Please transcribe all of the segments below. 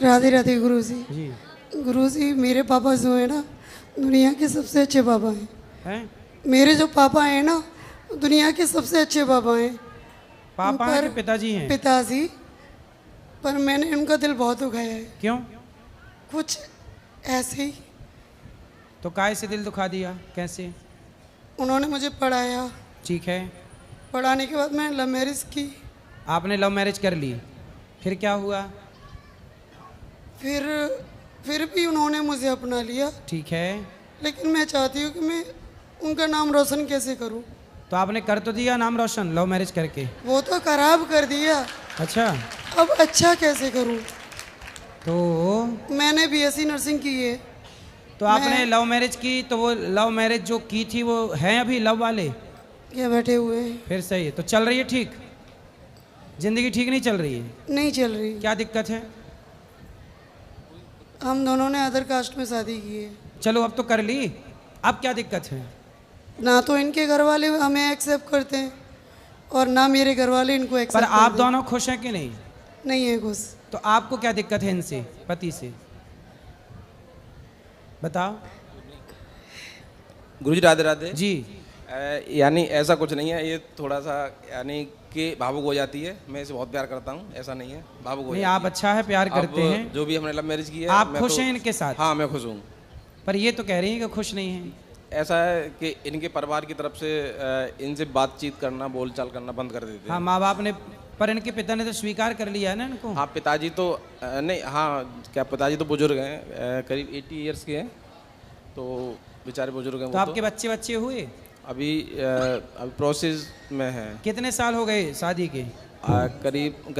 राधे राधे गुरुजी। जी। गुरुजी मेरे पापा जो है ना दुनिया के सबसे अच्छे पापा हैं। हैं? मेरे जो पापा हैं ना दुनिया के सबसे अच्छे पापा हैं। पापा हैं कि पिताजी हैं? पिताजी। पर मैंने उनका दिल बहुत दुखाया है। क्यों? कुछ ऐसे ही। तो काय से दिल दुखा दिया? कैसे? उन्होंने मुझे पढ़ाया। ठीक है। पढ़ाने के बाद मैंने लव मैरिज की। आपने लव मैरिज कर ली, फिर क्या हुआ? फिर भी उन्होंने मुझे अपना लिया। ठीक है। लेकिन मैं चाहती हूँ कि मैं उनका नाम रोशन कैसे करूँ। तो आपने कर तो दिया नाम रोशन लव मैरिज करके। वो तो खराब कर दिया। अच्छा। अब अच्छा कैसे करूँ? तो मैंने बीएससी नर्सिंग की है। तो आपने लव मैरिज की, तो वो लव मैरिज जो की थी वो हैं अभी लव वाले? क्या बैठे हुए हैं? फिर सही है। तो चल रही है ठीक? जिंदगी ठीक नहीं चल रही है? नहीं चल रही। क्या दिक्कत है? हम दोनों ने अदर कास्ट में शादी की है। चलो अब तो कर ली, अब क्या दिक्कत है? ना तो इनके घर वाले हमें एक्सेप्ट करते हैं और ना मेरे घर वाले इनको पर एक्सेप्ट आप करते हैं। दोनों खुश हैं कि नहीं? नहीं है खुश। तो आपको क्या दिक्कत है इनसे, पति से? बताओ। गुरुजी राधे राधे जी। यानी ऐसा कुछ नहीं है, ये थोड़ा सा यानी कि भावुक हो जाती है। मैं इसे बहुत प्यार करता हूँ, ऐसा नहीं है, भावुक हो नहीं, जाती आप अच्छा है, प्यार करते अब हैं। जो भी हमने लव मैरिज की है, आप मैं खुश तो- हैं इनके साथ? हाँ मैं खुश हूँ। पर ये तो कह रही हैं कि खुश नहीं है। ऐसा है कि इनके परिवार की तरफ से इनसे बातचीत करना, बोलचाल करना बंद कर देते हाँ, हैं। माँ बाप ने, पर इनके पिता ने तो स्वीकार कर लिया है ना इनको। हाँ पिताजी तो नहीं, हाँ क्या पिताजी तो बुजुर्ग हैं, करीब 80 ईयर्स के हैं, तो बेचारे बुजुर्ग हैं तो वो। आपके बच्चे बच्चे हुए? अभी प्रोसेस में है। कितने साल हो गए शादी के? करीब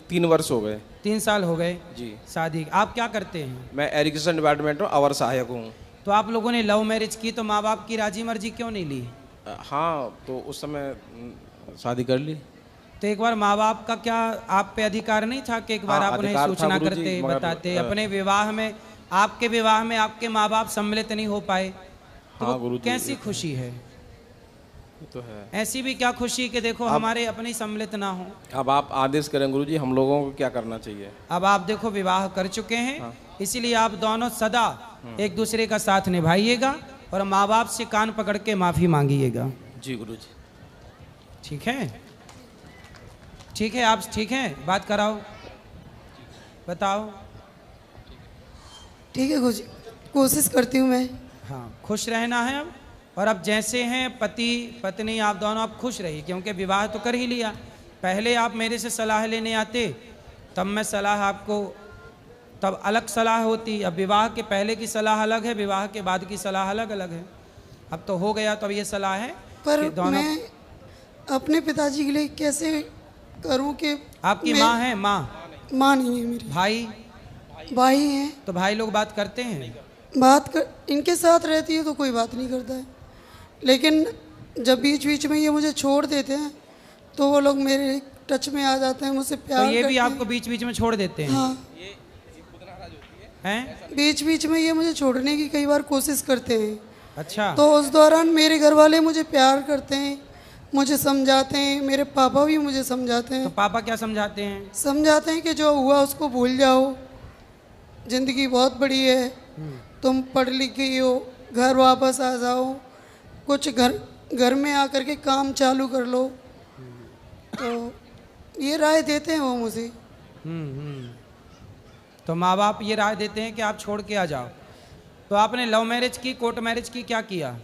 3 वर्ष हो गए। 3 साल हो गए जी। शादी। आप क्या करते हैं? मैं एजुकेशन डिपार्टमेंट में अवर सहायक हूँ। तो आप लोगों ने लव मैरिज की तो माँ बाप की राजी मर्जी क्यों नहीं ली? हाँ तो उस समय शादी कर ली। तो एक बार माँ बाप का क्या आप पे अधिकार नहीं था कि एक बार हाँ, आप उन्हें अधिकार था सूचना गुरुजी, करते, मगर, बताते? अपने विवाह में, आपके विवाह में आपके माँ बाप सम्मिलित नहीं हो पाए तो हाँ, वो गुरुजी, कैसी खुशी है? ये तो है। ऐसी भी क्या खुशी कि देखो हमारे अपने सम्मिलित ना हो। अब आप आदेश करें गुरुजी, हम लोगों को क्या करना चाहिए? अब आप देखो विवाह कर चुके हैं, इसीलिए आप दोनों सदा एक दूसरे का साथ निभाइएगा और माँ बाप से कान पकड़ के माफी मांगिएगा। जी गुरुजी। ठीक है? ठीक है, आप ठीक हैं? बात कराओ, बताओ। ठीक है गुरुजी, कोशिश करती हूँ मैं। हाँ, खुश रहना है अब। और अब जैसे हैं पति पत्नी, आप दोनों अब खुश रहिए, क्योंकि विवाह तो कर ही लिया। पहले आप मेरे से सलाह लेने आते, तब मैं सलाह आपको, तब अलग सलाह होती। अब विवाह के पहले की सलाह अलग है, विवाह के बाद की सलाह अलग अलग है। अब तो हो गया, तो अब ये सलाह है पर कि दोनों। मैं अपने पिताजी के लिए कैसे करूं कि आपकी माँ है? माँ? माँ नहीं है मेरी। भाई? भाई हैं। तो भाई लोग बात करते हैं? इनके साथ रहती है तो कोई बात नहीं करता है, लेकिन जब बीच बीच में ये मुझे छोड़ देते हैं तो वो लोग मेरे टच में आ जाते हैं, मुझसे प्यार तो ये भी करते आपको बीच बीच में छोड़ देते हैं? हाँ, हैं? बीच बीच में ये मुझे छोड़ने की कई बार कोशिश करते हैं। अच्छा। तो उस दौरान मेरे घर वाले मुझे प्यार करते हैं, मुझे समझाते हैं, मेरे पापा भी मुझे समझाते हैं। तो पापा क्या समझाते हैं? समझाते हैं कि जो हुआ उसको भूल जाओ, जिंदगी बहुत बड़ी है, तुम पढ़ लिख गई हो, घर वापस आ जाओ, कुछ घर में आकर के काम चालू कर लो। तो ये राय देते हैं वो मुझे। तो माँ बाप ये राय देते हैं कि आप छोड़ के आ जाओ। तो आपने लव मैरिज की, कोर्ट मैरिज की, क्या किया?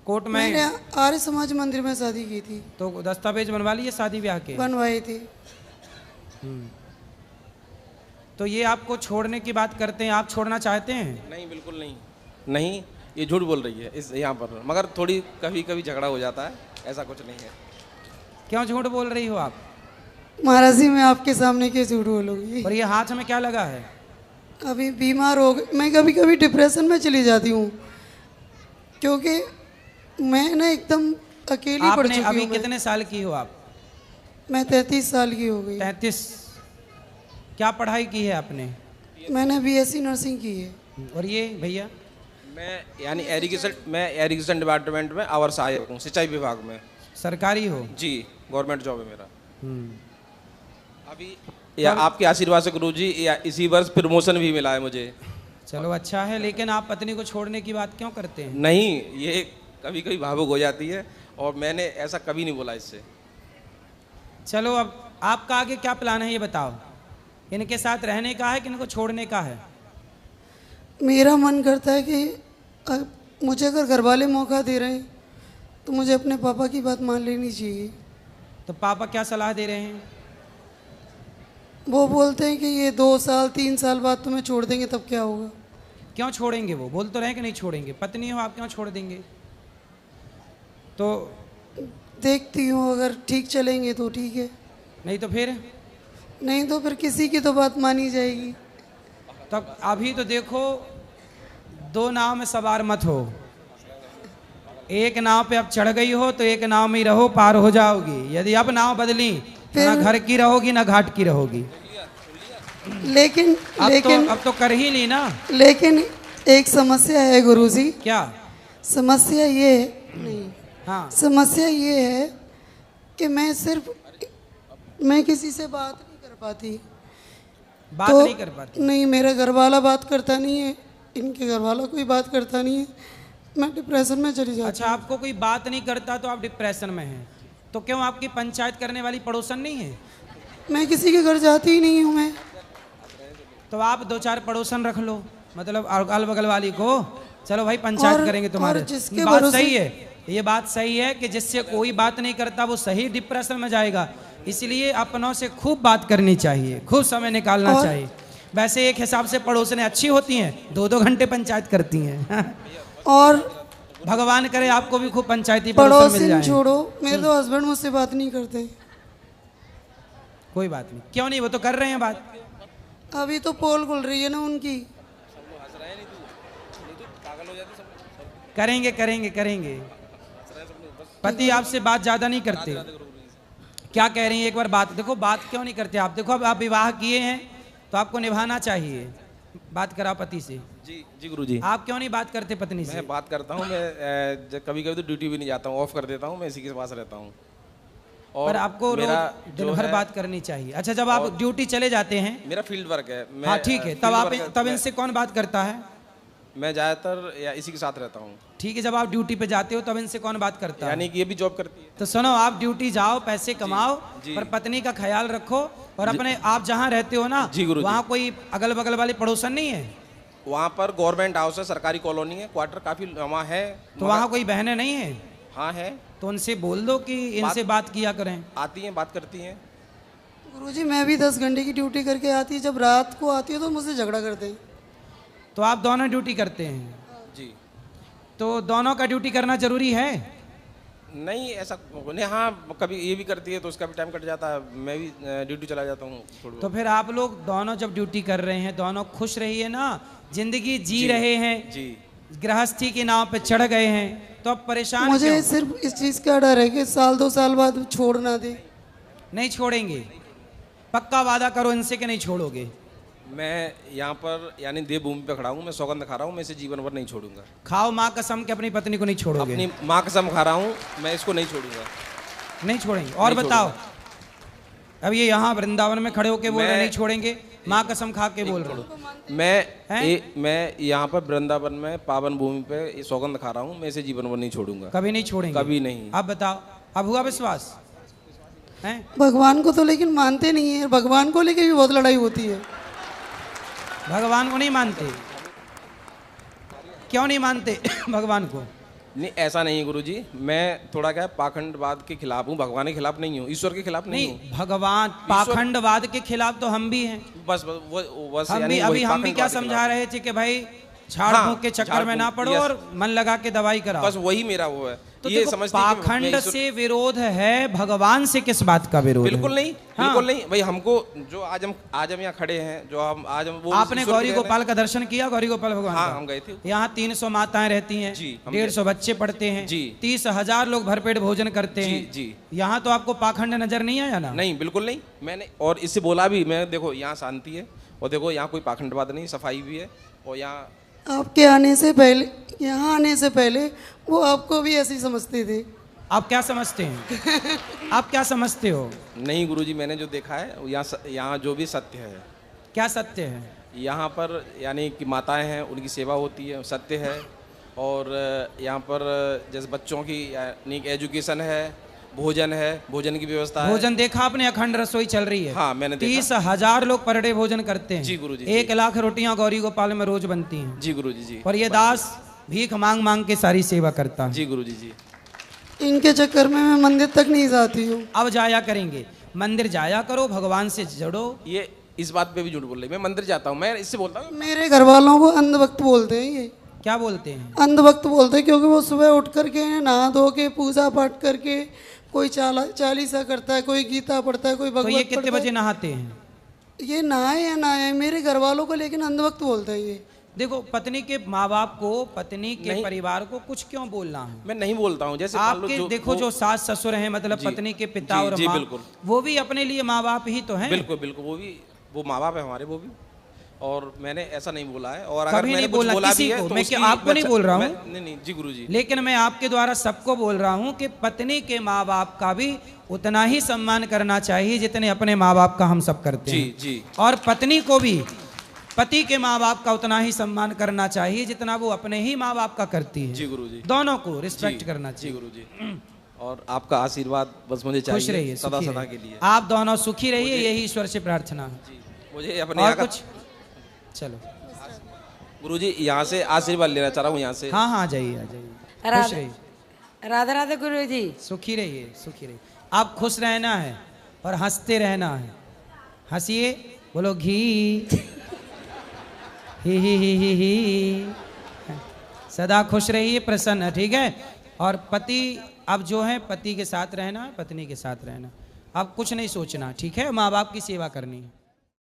कोर्ट में? मैंने आर्य समाज मंदिर में शादी की थी। तो दस्तावेज बनवा लिए शादी ब्याह के? बनवाई थी। तो ये आपको छोड़ने की बात करते हैं, आप छोड़ना चाहते हैं? नहीं बिल्कुल नहीं, नहीं ये झूठ बोल रही है इस यहाँ पर, मगर थोड़ी कभी कभी झगड़ा हो जाता है, ऐसा कुछ नहीं है। क्यों झूठ बोल रही हो आप? महाराज जी मैं आपके सामने क्यों झूठ बोलूँगी? और ये हाथ में क्या लगा है? अभी बीमार हो गई मैं, कभी कभी डिप्रेशन में चली जाती हूँ क्योंकि मैं ना एकदम अकेली पड़ आपने चुकी अभी हूँ। कितने साल की हो आप? मैं 33 साल की हो गई। 33। क्या पढ़ाई की है आपने? मैंने बीएससी नर्सिंग की है। और ये भैया? मैं यानी एजुकेशन डिपार्टमेंट में अवर सहायक हूँ, सिंचाई विभाग में। सरकारी हो? जी, गवर्नमेंट जॉब है मेरा। अभी या आपके आशीर्वाद से गुरुजी, या इसी वर्ष प्रमोशन भी मिला है मुझे। चलो अच्छा है, लेकिन आप पत्नी को छोड़ने की बात क्यों करते हैं? नहीं, ये कभी कभी भावुक हो जाती है और मैंने ऐसा कभी नहीं बोला इससे। चलो अब आपका आगे क्या प्लान है ये बताओ। इनके साथ रहने का है कि इनको छोड़ने का है? मेरा मन करता है कि मुझे अगर घर वाले मौका दे रहे हैं तो मुझे अपने पापा की बात मान लेनी चाहिए। तो पापा क्या सलाह दे रहे हैं? वो बोलते हैं कि ये 2 साल 3 साल बाद तुम्हें छोड़ देंगे, तब क्या होगा। क्यों छोड़ेंगे? वो बोल तो रहे कि नहीं छोड़ेंगे। पत्नी हो आप, क्यों छोड़ देंगे? तो देखती हूँ, अगर ठीक चलेंगे तो ठीक है, नहीं तो फिर? नहीं तो फिर किसी की तो बात मानी जाएगी। तब अभी तो देखो, 2 नाव में सवार मत हो। एक नाव पे अब चढ़ गई हो तो एक नाव में ही रहो, पार हो जाओगी। यदि अब नाव बदली तो ना घर की रहोगी ना घाट की रहोगी। लेकिन अब तो कर ही ली ना। लेकिन एक समस्या है गुरुजी। क्या समस्या ये नहीं, हाँ, समस्या ये है कि मैं किसी से बात नहीं कर पाती। बात नहीं कर पाती? नहीं, मेरा घर वाला बात करता नहीं है, इनके घर वाला कोई बात करता नहीं है, मैं डिप्रेशन में चली जाती। अच्छा, आपको कोई बात नहीं करता तो आप डिप्रेशन में हैं? तो क्यों आपकी पंचायत करने वाली पड़ोसन नहीं है? मैं किसी के घर जाती ही नहीं हूँ मैं। तो आप 2-4 पड़ोसन रख लो, मतलब अगल बगल वाली को। चलो भाई पंचायत करेंगे तुम्हारे। बात सही है, ये बात सही है कि जिससे कोई बात नहीं करता वो सही डिप्रेशन में जाएगा। इसलिए अपनों से खूब बात करनी चाहिए, खूब समय निकालना चाहिए। वैसे एक हिसाब से पड़ोसने अच्छी होती हैं, 2-2 घंटे पंचायत करती हैं। और भगवान करे आपको भी खूब पंचायती पड़ोसन मिल जाए। छोड़ो, मेरे तो हस्बैंड मुझसे बात नहीं करते। कोई बात नहीं, क्यों नहीं, वो तो कर रहे हैं बात। अभी तो पोल खुल रही है ना उनकी। करेंगे करेंगे करेंगे। पति आपसे बात ज्यादा नहीं करते? क्या कह रही हैं एक बार बात देखो। बात क्यों नहीं करते आप? देखो अब आप विवाह किए हैं तो आपको निभाना चाहिए। बात कराओ पति से। जी जी गुरुजी। आप क्यों नहीं बात करते पत्नी से? मैं बात करता हूँ, मैं कभी कभी तो ड्यूटी भी नहीं जाता हूँ, ऑफ कर देता हूँ, मैं इसी के पास रहता हूँ। पर आपको रोज दिन भर बात करनी चाहिए। अच्छा, जब आप ड्यूटी चले जाते हैं? मेरा फील्ड वर्क है। हाँ ठीक है, तब इनसे कौन बात करता है? मैं ज़्यादातर या इसी के साथ रहता हूँ। ठीक है, जब आप ड्यूटी पे जाते हो तब इनसे कौन बात करता है? यानी कि ये भी जॉब करती है। तो सुनो, आप ड्यूटी जाओ, पैसे कमाओ, पर पत्नी का ख्याल रखो। और अपने आप जहाँ रहते हो ना, वहाँ कोई अगल बगल वाली पड़ोसन नहीं है? वहाँ पर गवर्नमेंट हाउस है, सरकारी कॉलोनी है, क्वार्टर काफी वहाँ है। तो वहाँ कोई बहनें नहीं है? हाँ है। तो उनसे बोल दो कि इनसे बात किया करें। आती हैं, बात करती हैं। गुरुजी, मैं भी 10 घंटे की ड्यूटी करके आती है, जब रात को आती है तो मुझसे झगड़ा करते हैं। तो आप दोनों ड्यूटी करते हैं? जी। तो दोनों का ड्यूटी करना जरूरी है? नहीं ऐसा नहीं, हाँ कभी ये भी करती है तो उसका भी टाइम कट जाता है, मैं भी ड्यूटी चला जाता हूँ। तो फिर आप लोग दोनों जब ड्यूटी कर रहे हैं, दोनों खुश रहिए ना, जिंदगी जी रहे हैं जी, गृहस्थी की नाव पे चढ़ गए हैं, तो अब परेशान मुझे क्यों? सिर्फ इस चीज़ का डर है कि 1-2 साल बाद छोड़ ना दे। नहीं छोड़ेंगे? पक्का वादा करो इनसे कि नहीं छोड़ोगे? मैं यहाँ पर यानी देवभूमि पे खड़ा हूँ, मैं सौगंध खा रहा हूँ, मैं इसे जीवन भर नहीं छोड़ूंगा। खाओ माँ कसम कि अपनी पत्नी को नहीं छोड़ोगे? अपनी माँ कसम खा रहा हूँ, मैं इसको नहीं छोड़ूंगा। नहीं छोड़ेंगे? और नहीं बताओ, अब ये यहाँ वृंदावन में खड़े होके बोल रहे नहीं छोड़ेंगे, माँ कसम खा के बोल रहे हो। मैं यहाँ पर वृंदावन में पावन भूमि पे सौगंध खा रहा हूँ, मैं इसे जीवन भर नहीं छोड़ूंगा। कभी नहीं छोड़ेंगे? कभी नहीं। अब बताओ, अब हुआ विश्वास है? भगवान को तो लेकिन मानते नहीं है, भगवान को लेके भी बहुत लड़ाई होती है। भगवान को नहीं मानते? क्यों नहीं मानते भगवान को? नहीं ऐसा नहीं है गुरुजी, मैं थोड़ा क्या पाखंडवाद के खिलाफ हूँ, भगवान के खिलाफ नहीं हूँ, ईश्वर के खिलाफ नहीं हूँ। भगवान पाखंडवाद के खिलाफ तो हम भी हैं। बस हम भी अभी हम भी क्या समझा रहे थे कि भाई झाड़ फूंक के चक्कर में ना पड़ो और मन लगा के दवाई कराओ। बस वही मेरा वो है। तो ये पाखंड से विरोध है, भगवान से किस बात का विरोध? बिल्कुल नहीं, बिल्कुल नहीं भाई। हमको जो आज हम यहाँ खड़े हैं, जो हम आज हम वो आपने गौरी गोपाल का दर्शन किया? गौरी गोपाल भगवान? हाँ हम गए थे। यहाँ 300 माताएं रहती हैं, 150 बच्चे पढ़ते हैं, 30,000 लोग भरपेट भोजन करते हैं जी। यहाँ तो आपको पाखंड नजर नहीं आया ना? नहीं बिल्कुल नहीं। मैंने और इससे बोला भी, मैं देखो यहाँ शांति है और देखो यहाँ कोई पाखंडवाद नहीं, सफाई भी है। और यहाँ आपके आने से पहले, यहाँ आने से पहले वो आपको भी ऐसे ही समझते थे। आप क्या समझते हैं? आप क्या समझते हो? नहीं गुरुजी, मैंने जो देखा है यहाँ जो भी सत्य है, क्या सत्य है? यहाँ पर यानी कि माताएं हैं, उनकी सेवा होती है, सत्य है। और यहाँ पर जैसे बच्चों की यानी कि एजुकेशन है, भोजन है, भोजन की व्यवस्था है। भोजन देखा आपने? अखंड रसोई चल रही है। हाँ, मैंने देखा। 30,000 लोग पर डे भोजन करते हैं। जी गुरुजी, 1 लाख रोटियां गौरी गोपाल में रोज बनती हैं। जी गुरुजी जी। और ये दास भीख मांग मांग के सारी सेवा करता है। जी गुरुजी जी। इनके चक्कर में मैं मंदिर तक नहीं जाती हूँ। अब जाया करेंगे, मंदिर जाया करो, भगवान से जुड़ो। ये इस बात पे भी झूठ बोल रही है। मैं मंदिर जाता हूँ, मैं इससे बोलता हूँ। मेरे घर वालों को अंधभक्त बोलते हैं। ये क्या बोलते हैं? अंधभक्त बोलते हैं, क्योंकि वो सुबह उठ करके नहा धो के पूजा पाठ करके कोई चालीसा करता है, कोई गीता पढ़ता है, कोई तो ये भगवत कितने पढ़ता बजे नहाते हैं? है। ये नहाए या नहाए, मेरे घर वालों को लेकिन अंधभक्त बोलते हैं ये। देखो, पत्नी के माँ बाप को, पत्नी के परिवार को कुछ क्यों बोलना है? मैं नहीं बोलता हूँ। जैसे मान लो आपके जो जो सास ससुर हैं, मतलब जी, पत्नी के पिता जी, और जी, माँ, बिल्कुल। वो भी अपने लिए माँ बाप ही तो हैं। बिल्कुल बिल्कुल, वो माँ बाप है हमारे, वो भी। और मैंने ऐसा नहीं बोला है। और अगर कभी मैंने नहीं कुछ बोला बोला किसी भी है को। तो मैं उसकी क्या आपको नहीं बोल रहा हूँ? नहीं जी गुरुजी। लेकिन मैं आपके द्वारा सबको बोल रहा हूँ कि पत्नी के माँ बाप का भी उतना ही सम्मान करना चाहिए जितने अपने माँ बाप का हम सब करते जी हैं। जी। और पत्नी को भी पति के माँ बाप का उतना ही सम्मान करना चाहिए जितना वो अपने ही माँ बाप का करती है। जी गुरुजी। दोनों को रिस्पेक्ट करना जी चाहिए। गुरुजी। और आपका आशीर्वाद बस मुझे खुश चाहिए रहिए, सदा सुखी सदा रहिए। के लिए। आप दोनों सुखी रहिए, यही ईश्वर से प्रार्थना है। जी, मुझे अपने और यहाँ का कुछ? चलो, गुरुजी यहाँ से आशीर्वाद लेना चाह रहा हूँ यहाँ से। हाँ हाँ, जाइए, आ जाइए। खुश राधे रहिए, राधे राधे गुरु जी। सुखी रहिए, सुखी रहिए। आप खुश रहना है और हंसते रहना है। हंसिए, बोलो घी ही। सदा खुश रहिए, प्रसन्न, ठीक है? और पति अब जो है, पति के साथ रहना है, पत्नी के साथ रहना। अब कुछ नहीं सोचना, ठीक है? माँ बाप की सेवा करनी है।